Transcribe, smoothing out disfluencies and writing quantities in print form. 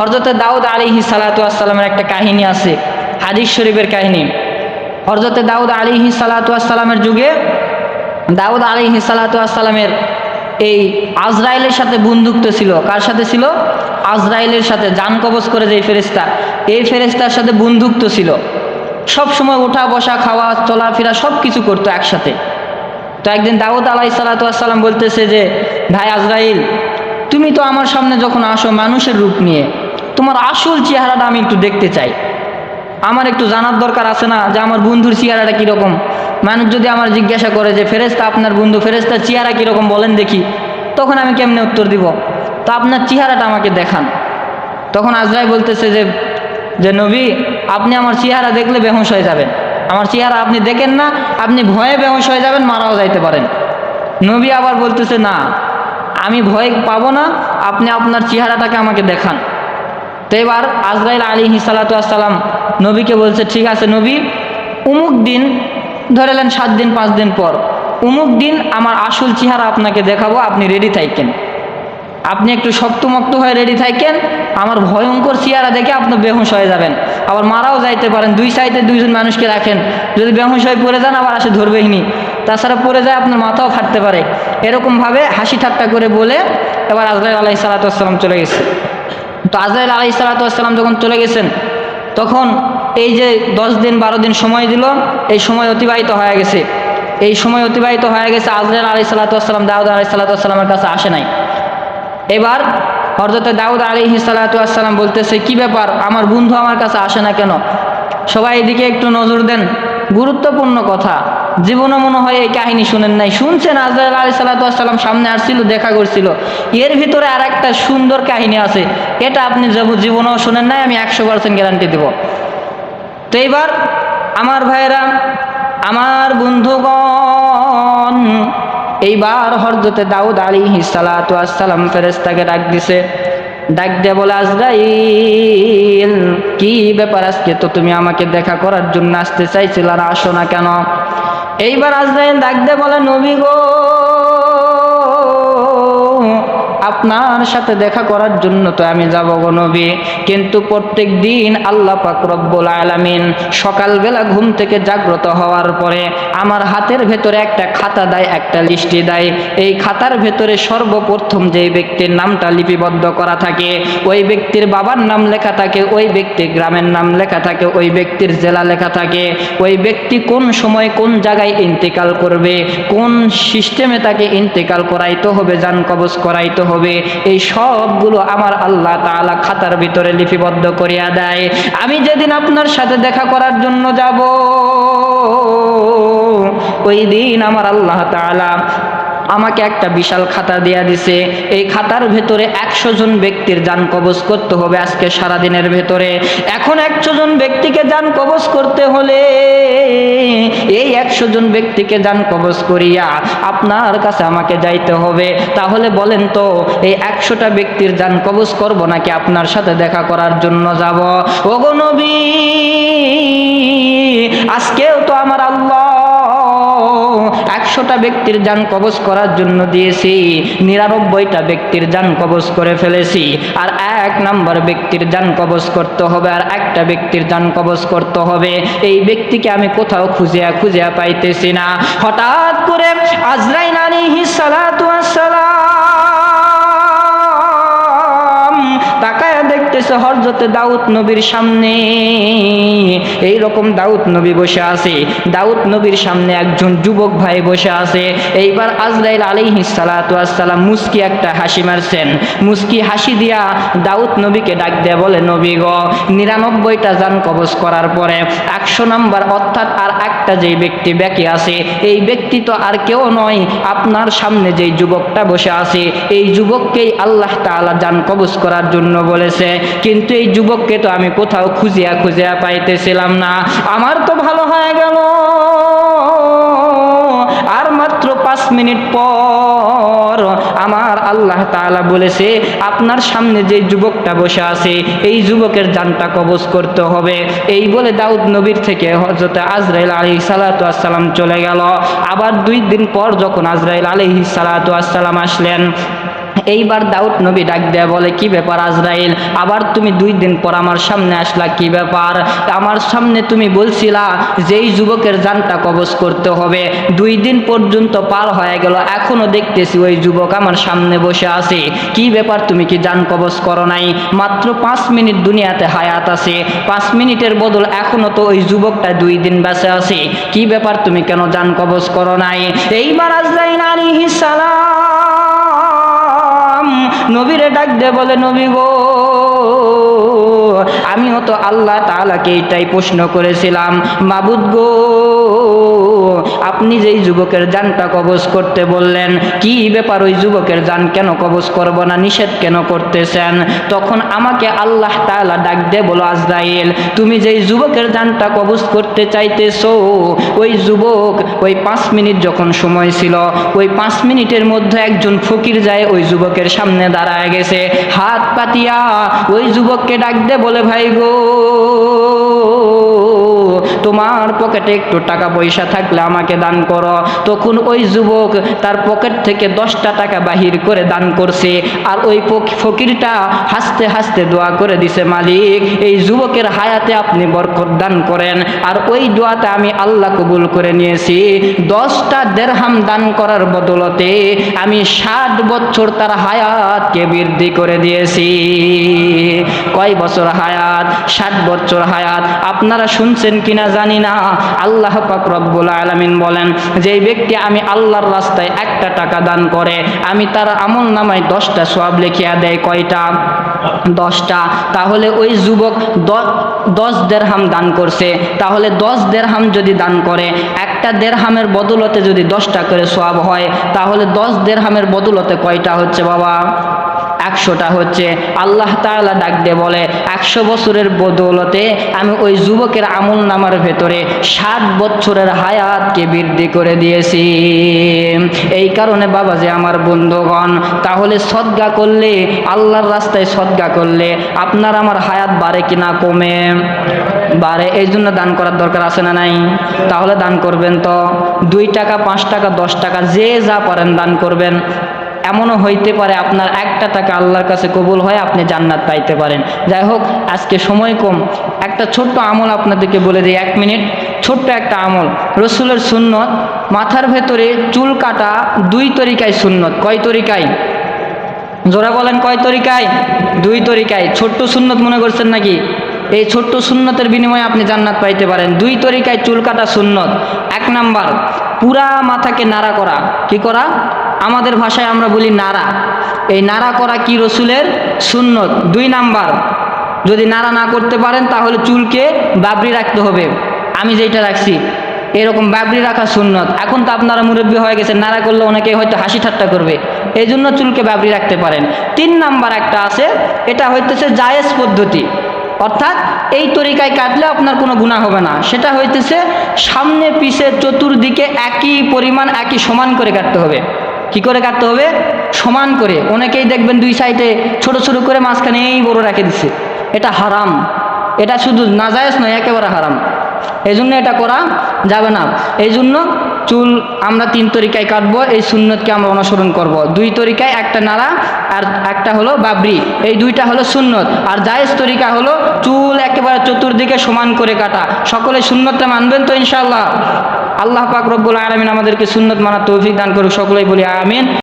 হযরতে দাউদ আলাইহিস সালাতু ওয়াস সালামের একটা কাহিনী আছে, হাদিস শরীফের কাহিনী। হযরতে দাউদ আলাইহিস সালাতু ওয়াস সালামের যুগে দাউদ আলাইহিস সালাতু ওয়াস সালামের এই আজরাইলের সাথে বন্ধুত্ব ছিল। কার সাথে ছিল? আজরাইলের সাথে, জান কবজ করে যে ফেরেশতা, এই ফেরেশতার সাথে বন্ধুত্ব ছিল। সব সময় ওঠা বসা, খাওয়া, চলাফেরা সব কিছু করতো একসাথে। তো একদিন দাউদ আলাইহিস সালাতু ওয়াস সালাম বলতেছে যে, ভাই আজরাইল, তুমি তো আমার সামনে যখন আসো মানুষের রূপ নিয়ে, তোমার আসল চেহারাটা আমি একটু দেখতে চাই। আমার একটু জানার দরকার আছে না যে আমার বন্ধুর চেহারাটা কীরকম। মানুষ যদি আমার জিজ্ঞাসা করে যে ফেরেশতা আপনার বন্ধু, ফেরেশতার চেহারা কীরকম বলেন দেখি, তখন আমি কেমনে উত্তর দিব? তো আপনার চেহারাটা আমাকে দেখান। তখন আজরাইল বলতেছে যে নবী, আপনি আমার চেহারা দেখলে বেহুশ হয়ে যাবেন। আমার চেহারা আপনি দেখেন না, আপনি ভয়ে বেহুশ হয়ে যাবেন, মারাও যাইতে পারেন। নবী আবার বলতেছে, না আমি ভয় পাবো না, আপনি আপনার চেহারাটাকে আমাকে দেখান। তো এবার আজরাইল আলাইহিস সালাতু ওয়াস সালাম নবীকে বলছে, ঠিক আছে নবী, অমুক দিন, ধরে নেন 7 দিন 5 দিন পর, অমুক দিন আমার আসল চেহারা আপনাকে দেখাবো, আপনি রেডি থাকেন। আপনি একটু শক্তমক্ত হয়ে রেডি থাকেন, আমার ভয়ঙ্কর চেহারা দেখে আপনি বেহুশ হয়ে যাবেন, আবার মারাও যাইতে পারেন। 2 সাইডে 2জন মানুষকে রাখেন, যদি বেহুশ হয়ে পড়ে যান আবার আসে ধরবেইনি, তাছাড়া পড়ে যায় আপনার মাথাও ফাটতে পারে। এরকমভাবে হাসি ঠাট্টা করে বলে এবার আজরাইল আলাইহিস সালাতু ওয়াস সালাম চলে গেছে। তো আজরাইল আলাইহিস সালাতু ওয়াস সালাম যখন চলে গেছেন, তখন এই যে 10 দিন 12 দিন সময় দিল, এই সময় অতিবাহিত হয়ে গেছে। এই সময় অতিবাহিত হয়ে গেছে, আজরাইল আলাইহিস সালাতু ওয়াস সালাম দাউদ আলাইহিস সালাতু ওয়াস সালামের কাছে আসে নাই। এবার হযরতে দাউদ আলাইহিস সালাতু ওয়াস সালাম বলতেছে, কি ব্যাপার, আমার বন্ধু আমার কাছে আসে না কেন? সবাই এদিকে একটু নজর দেন, গুরুত্বপূর্ণ কথা। জীবনে মনে হয় এই কাহিনী শুনেন নাই, শুনছেন আজরাইল আলাইহিস সালাতু ওয়াস সালাম সামনে আসছিল, দেখা করছিল। এর ভিতরে আর একটা সুন্দর কাহিনী আছে, এটা আপনি জীবনেও শুনেন নাই, আমি 100% গ্যারান্টি দেব। তো এইবার আমার ভাইরা, আমার বন্ধুগণ, এইবার হযরতে দাউদ আলাইহিস সালাতু ওয়াস সালাম ফেরেশতাকে ডাক দিছে। ডাক দিয়ে বলে, আজরাইল, কি ব্যাপার, আজকে তো তুমি আমাকে দেখা করার জন্য আসতে চাইছিল, আর আসো না কেন? এইবার আজরাইল ডাক দিয়ে বলে, নবী গো, আপনার সাথে দেখা করার জন্য তো আমি যাব গো নবী, কিন্তু প্রত্যেক দিন আল্লাহ পাক রব্বুল আলামিন সকালবেলা ঘুম থেকে জাগ্রত হওয়ার পরে আমার হাতের ভেতরে একটা খাতা দেয়, একটা লিস্টি দেয়। এই খাতার ভেতরে সর্বপ্রথম যে ব্যক্তির নামটা লিপিবদ্ধ করা থাকে, ওই ব্যক্তির বাবার নাম লেখা থাকে, ওই ব্যক্তির গ্রামের নাম লেখা থাকে, ওই ব্যক্তির জেলা লেখা থাকে, ওই ব্যক্তি কোন সময় কোন জায়গায় ইন্তেকাল করবে, কোন সিস্টেমে তাকে ইন্তেকাল করাইতে হবে, জান কবজ করাইতে হবে, এই সবগুলো আমার আল্লাহ তাআলা খাতার ভিতরে লিপিবদ্ধ করিয়া দেয়। আমি যেদিন আপনার সাথে দেখা করার জন্য যাব, ওই দিন আমার আল্লাহ তাআলা আমাকে একটা বিশাল খাতা দিয়া দিছে। এই খাতার ভেতরে 100 জন ব্যক্তির জান কবজ করতে হবে আজকে সারাদিনের ভেতরে। এখন 100 জন ব্যক্তিকে জান কবজ করতে হলে এই 100 জন ব্যক্তিকে জান কবজ করিয়া আপনার কাছে আমাকে যাইতে হবে। তাহলে বলেন তো, এই 100টা ব্যক্তির জান কবজ করব নাকি আপনার সাথে দেখা করার জন্য যাব? ওগো নবী, আজকেও তো আমার আল্লাহ 100টা ব্যক্তির জান কবজ করার জন্য দিয়েছি, 99টা ব্যক্তির জান কবজ করে ফেলেছি, আর 1 নাম্বার ব্যক্তির জান কবজ করতে হবে, আর একটা ব্যক্তির জান কবজ করতে হবে। এই ব্যক্তিকে আমি কোথাও খুঁজিয়া পাইতেছি না। হঠাৎ করে আজরাইল আলাইহিস সালাতু ওয়াস সালাম তাকায়া দেখতেছে হযরতে দাউদ নবীর সামনে এইরকম দাউদ নবী বসে আছে। দাউদ নবীর সামনে একজন যুবক ভাই বসে আছে। এইবার আজরাইল আলাইহিস সালাতু ওয়াস সালাম মুস্কি একটা হাসি মারছেন। মুস্কি হাসি দিয়া দাউদ নবীকে ডাক দিয়ে বলে, নবী গো, 99টা জান কবজ করার পরে 100 নাম্বার অর্থাৎ আর একটা যেই ব্যক্তি বাকি আছে, এই ব্যক্তি তো আর কেউ নয়, আপনার সামনে যেই যুবকটা বসে আছে, এই যুবককেই আল্লাহ তাআলা জান কবজ করার জন্য বলেছে। কিন্তু এই যুবককে তো আমি কোথাও খুঁজিয়া পাইতেছিলাম না। আমার তো ভালো হয়ে গেল, আর মাত্র 5 মিনিট পর আমার আল্লাহ তাআলা বলেছে, আপনার সামনে যে যুবকটা বসে আছে এই যুবকের জানটা কবজ করতে হবে। এই বলে দাউদ নবীর থেকে হযরত আজরাইল আলাইহিস সালাতু ওয়াস সালাম চলে গেল। আবার 2 দিন পর যখন আজরাইল আলাইহিস সালাতু ওয়াস সালাম আসলেন, এইবার দাউদ নবী ডাক দেয়া বলে, কি ব্যাপার আজরাইল, আবার তুমি 2 দিন পর আমার সামনে আসলা, কি ব্যাপার? আমার সামনে তুমি বলছিলা যেই যুবকের জানটা কবজ করতে হবে, 2 দিন পর্যন্ত পার হয়ে গেল, এখনো দেখতেছি ওই যুবক আমার সামনে বসে আছে, কি ব্যাপার তুমি কি জান কবজ করো নাই? মাত্র 5 মিনিট দুনিয়াতে হায়াত আছে, 5 মিনিটের বদল এখনো তো ওই যুবকটা 2 দিন বেঁচে আছে, কি ব্যাপার তুমি কেন জান কবজ করো নাই? এইবার আজরাইল আলাইহিস সালাম নবীরে ডাক দিয়ে বলে, নবী গো, আমিও তো আল্লাহ তাআলাকে এইটাই প্রশ্ন করেছিলাম, মাবুদ গো, আপনি যেই যুবকের জানটা কবজ করতে বললেন, কি ব্যাপার ওই যুবকের জান কেন কবজ করব না, নিষেধ কেন করতেছেন? তখন আমাকে আল্লাহ তাআলা ডাক দিয়ে বলো, আজরাইল, তুমি যেই যুবকের জানটা কবজ করতে চাইতেছো, ওই যুবক ওই 5 মিনিট যখন সময় ছিল, ওই 5 মিনিটের মধ্যে একজন ফকির যায় ওই যুবকের সামনে দাঁড়ায় গেছে, হাত পাতিয়া ওই যুবককে ডাক দিয়ে বলে, ভাই গো, তোমার পকেটে একটু টাকা পয়সা থাকলে আমাকে দান করো। তখন ওই যুবক তার পকেট থেকে 10টা টাকা বাহির করে দান করছে, আর ওই ফকিরটা হাসতে হাসতে দোয়া করে দিছে, মালিক, এই যুবকের হায়াতে আপনি বরকত দান করেন। আর ওই দোয়াতে আমি আল্লাহ কবুল করে নিয়েছি। 10টা দেরহাম দান করার বদলতে আমি 60 বছর তার হায়াতকে বৃদ্ধি করে দিয়েছি। কয় বছর হায়াত? 60 বছর হায়াত। আপনারা শুনছেন কিনা জানি না, আল্লাহ পাক রব্বুল আলামিন বলেন, যেই ব্যক্তি আমি আল্লাহর রাস্তায় 1টা টাকা দান করে, আমি তার আমল নামায় 10টা সওয়াব লিখিয়া দেয়। কয়টা? 10টা। তাহলে ওই যুবক 10 দেরহাম দান করছে, তাহলে 10 দেরহাম যদি দান করে, একটা দেরহামের বদলতে যদি 10টা করে সওয়াব হয়, তাহলে 10 দেরহামের বদলতে কয়টা হচ্ছে বাবা? 100টা হচ্ছে। আল্লাহ তাআলা ডাক দিয়ে বলে, 100 বছরের বদৌলতে আমি ওই যুবকের আমল নামার ভেতরে 60 বছরের হায়াতকে বৃদ্ধি করে দিয়েছি। এই কারণে বাবা যে আমার বন্ধুগণ, তাহলে সদকা করলে, আল্লাহর রাস্তায় সদকা করলে আপনার আমার হায়াত বাড়ে কিনা কমে? বাড়ে। এই জন্য দান করার দরকার আছে না নাই? তাহলে দান করবেন তো, 2 টাকা, 5 টাকা, 10 টাকা, যে যা পারেন দান করবেন। এমনও হইতে পারে আপনার 1টা টাকা আল্লাহর কাছে কবুল হয়, আপনি জান্নাত পাইতে পারেন। যাই হোক, আজকে সময় কম, একটা ছোট্ট আমল আপনাদেরকে বলে দিই, 1 মিনিট। ছোট্ট একটা আমল, রসুলের সুন্নত, মাথার ভেতরে চুল কাটা 2 তরিকায় সুন্নত। কয় তরিকায়? জোরা বলেন, কয় তরিকায়? 2 তরিকায়। ছোট্ট সুন্নত মনে করছেন নাকি? এই ছোট্ট সুন্নতের বিনিময়ে আপনি জান্নাত পাইতে পারেন। 2 তরিকায় চুল কাটা সুন্নত। 1 নাম্বার, পুরা মাথাকে নাড়া করা। কি করা? আমাদের ভাষায় আমরা বলি নাড়া। এই নাড়া করা কি রসুলের সুন্নত। 2 নাম্বার, যদি নাড়া না করতে পারেন তাহলে চুলকে বাবরি রাখতে হবে। আমি যেটা রাখছি এরকম বাবরি রাখা সুন্নত। এখন তো আপনারা মুরব্বী হয়ে গেছেন, নাড়া করলে অনেকে হয়তো হাসি ঠাট্টা করবে, এই জন্য চুলকে বাবরি রাখতে পারেন। 3 নাম্বার একটা আছে, এটা হইতেছে জায়েজ পদ্ধতি, অর্থাৎ এই তরিকায় কাটলে আপনার কোনো গুনাহ হবে না। সেটা হইতেছে সামনে পিছে চতুর্দিকে একই পরিমাণ, একই সমান করে কাটতে হবে। কি করে কাটতে হবে? সমান করে। অনেকেই দেখবেন 2 সাইডে ছোট ছোট করে, মাঝখানে এই বড় রেখে দিচ্ছে। এটা হারাম। এটা শুধু নাজায়েজ নয়, একেবারে হারাম। এই জন্য এটা করা যাবে না। এই জন্য চুল আমরা 3 তরিকায় কাটবো, এই সুন্নতকে আমরা অনুসরণ করব। 2 তরিকায়, একটা নাড়া আর একটা হলো বাবরি, এই 2টা হলো সুন্নত। আর জায়েজ তরিকা হলো চুল একেবারে চতুর্দিকে সমান করে কাটা। সকলে সুন্নতটা মানবেন তো ইনশাআল্লাহ? আল্লাহ পাক রব্বুল আলামিন আমাদেরকে সুন্নত মানার তৌফিক দান করুক। সকলেই বলি আমিন।